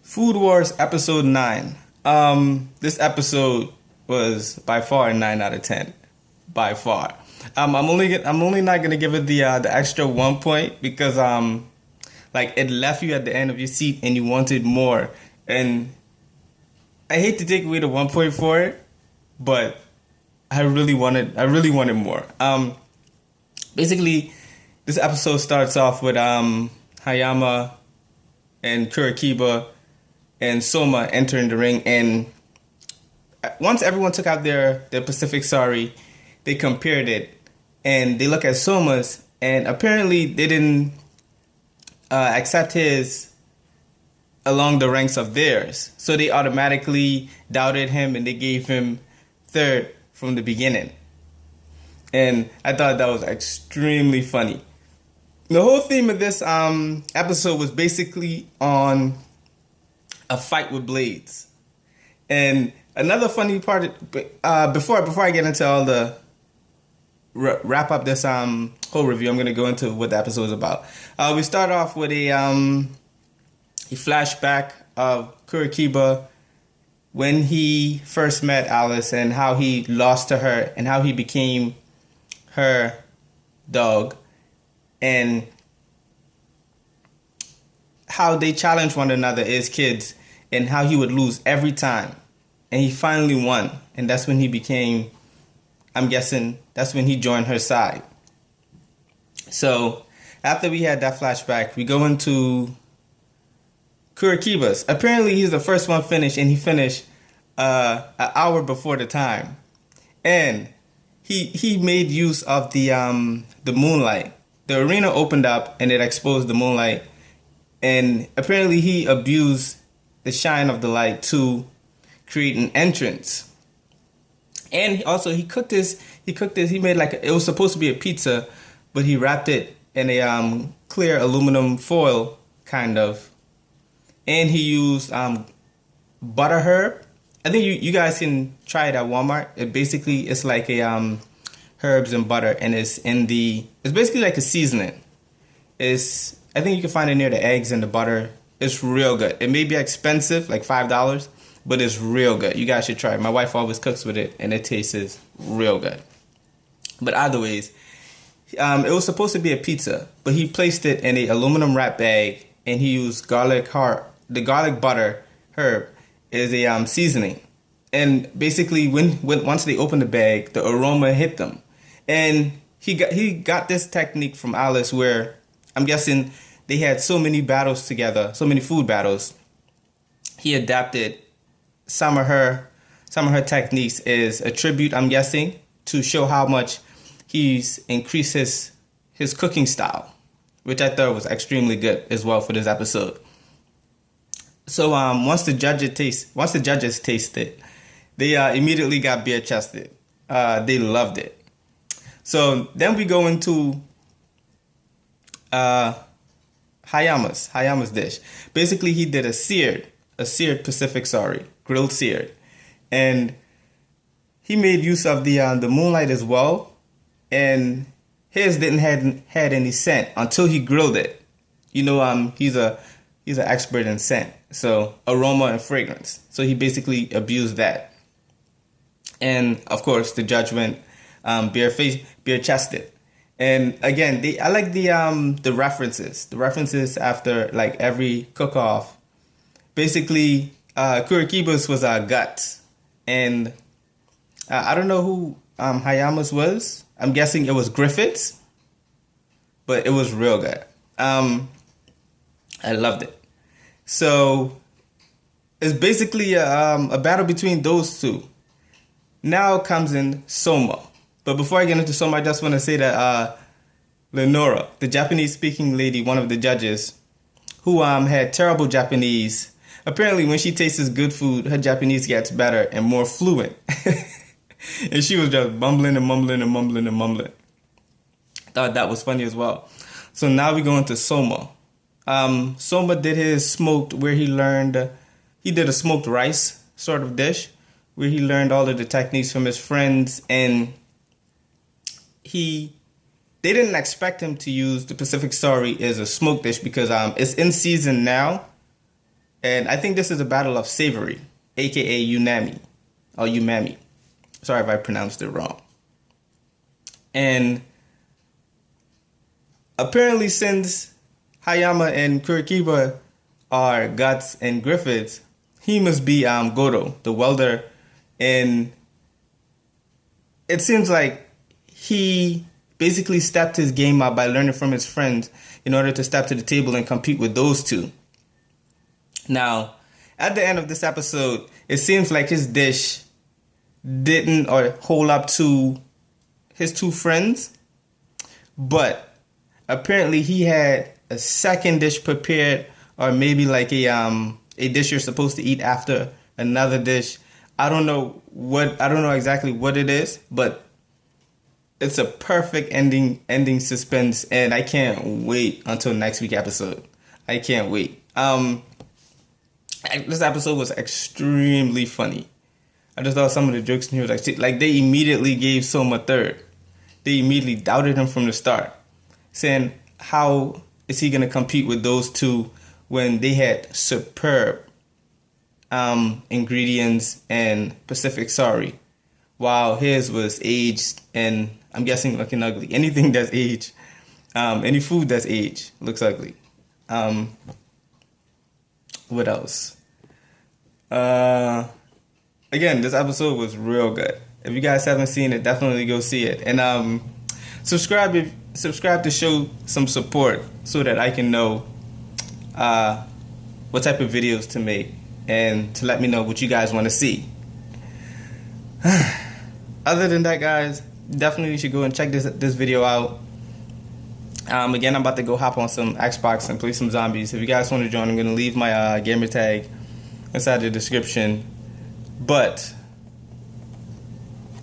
Food Wars episode 9. This episode was by far a 9 out of 10. By far. I'm only not gonna give it the extra 1 point because like it left you at the end of your seat and you wanted more. And I hate to take away the 1 point for it, but I really wanted more. Basically this episode starts off with Hyama and Kurikiba and Soma entering the ring, and once everyone took out their Pacific Sari, they compared it and they look at Soma's, and apparently they didn't accept his along the ranks of theirs, so they automatically doubted him and they gave him third from the beginning. And I thought that was extremely funny. The whole theme of this episode was basically on a fight with blades. And another funny part, before I get into all the wrap up this whole review, I'm going to go into what the episode is about. We start off with a flashback of Kurikiba when he first met Alice and how he lost to her and how he became her dog, and how they challenge one another as kids and how he would lose every time. And he finally won. And that's when he became, I'm guessing, that's when he joined her side. So after we had that flashback, we go into Kurikiba's. Apparently he's the first one finished, and he finished an hour before the time. And he made use of the moonlight. The arena opened up and it exposed the moonlight, and apparently he abused the shine of the light to create an entrance. And also he cooked this. He made it was supposed to be a pizza, but he wrapped it in a clear aluminum foil kind of, and he used butter herb. I think you guys can try it at Walmart. It's like a herbs and butter, and it's basically like a seasoning. I think you can find it near the eggs and the butter. It's real good. It may be expensive, like $5, but it's real good. You guys should try it. My wife always cooks with it, and it tastes real good. But either ways, it was supposed to be a pizza, but he placed it in a aluminum wrap bag, and he used the garlic butter herb is a seasoning. And basically, once they opened the bag, the aroma hit them. And he got this technique from Alice, where I'm guessing they had so many battles together, so many food battles. He adapted some of her techniques as a tribute, I'm guessing, to show how much he's increased his cooking style, which I thought was extremely good as well for this episode. So once the judges tasted, they immediately got beer chested. They loved it. So then we go into Hayama's dish. Basically, he did a seared Pacific Sari, grilled seared, and he made use of the moonlight as well. And his didn't had any scent until he grilled it. He's an expert in scent, so aroma and fragrance. So he basically abused that. And of course, the judge went beer chested. And again, I like the references. The references after like every cook-off. Basically, Kurikiba's was guts, and I don't know who Hayama's was. I'm guessing it was Griffiths, but it was real good. I loved it. So it's basically a battle between those two. Now comes in Soma. But before I get into Soma, I just want to say that Lenora, the Japanese-speaking lady, one of the judges, who had terrible Japanese, apparently when she tastes good food, her Japanese gets better and more fluent. And she was just bumbling and mumbling and mumbling and mumbling. Thought that was funny as well. So now we go into Soma. Soma did his smoked, where he did a smoked rice sort of dish, where he learned all of the techniques from his friends, and they didn't expect him to use the Pacific Sari as a smoked dish because it's in season now, And I think this is a battle of savory, aka Unami or Umami. Sorry if I pronounced it wrong. And apparently, since Hyama and Kurikiba are Guts and Griffiths, he must be Goro, the welder. And it seems like he basically stepped his game up by learning from his friends in order to step to the table and compete with those two. Now, at the end of this episode, it seems like his dish didn't or hold up to his two friends, but apparently he had a second dish prepared, or maybe like a dish you're supposed to eat after another dish. I don't know exactly what it is, but it's a perfect ending suspense, and I can't wait until next week's episode. I can't wait. This episode was extremely funny. I just thought some of the jokes in here was like they immediately gave Soma third. They immediately doubted him from the start, saying how is he gonna compete with those two when they had superb ingredients and Pacific Sorry, while his was aged and I'm guessing looking ugly. Anything that's aged, any food that's aged looks ugly. What else? Again, this episode was real good. If you guys haven't seen it, definitely go see it. And subscribe to show some support so that I can know what type of videos to make and to let me know what you guys want to see. Other than that, guys, definitely should go and check this video out. Again, I'm about to go hop on some Xbox and play some zombies. If you guys want to join, I'm going to leave my gamer tag inside the description. But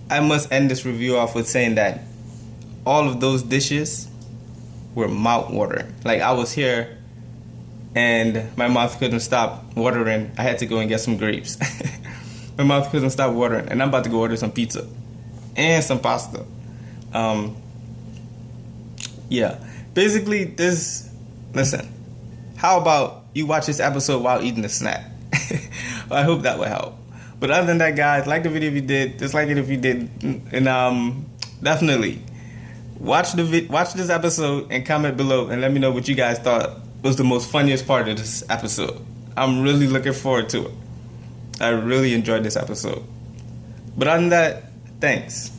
I must end this review off with saying that all of those dishes were mouth-watering. Like, I was here and my mouth couldn't stop watering. I had to go and get some grapes. My mouth couldn't stop watering, and I'm about to go order some pizza and some pasta. Yeah. Basically, listen, how about you watch this episode while eating a snack? I hope that will help. But other than that, guys, like the video if you did, dislike it if you did, and definitely watch this episode and comment below and let me know what you guys thought was the most funniest part of this episode. I'm really looking forward to it. I really enjoyed this episode. But other than that, thanks.